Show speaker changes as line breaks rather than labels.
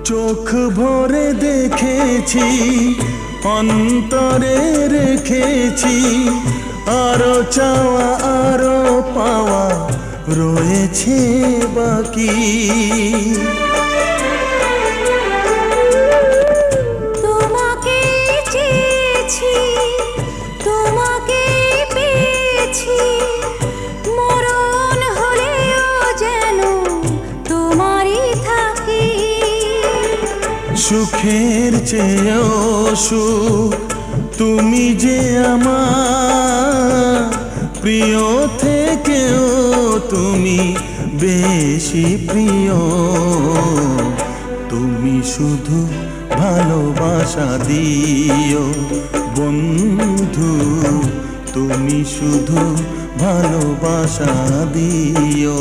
চোখ ভরে দেখেছি, অন্তরে রেখেছি, আরো চাওয়া আরো পাওয়া রয়েছে বাকি।
তোমাকে চেয়েছি, তোমাকে পেয়েছি, মরণ হলেও যেন তোমারই থাকি।
সুখের চেয়েও সুখ তুমি যে আমার, প্রিয় থেকেও তুমি বেশি প্রিয়। তুমি শুধু ভালোবাসা দিও বন্ধু, তুমি শুধু ভালোবাসা দিও।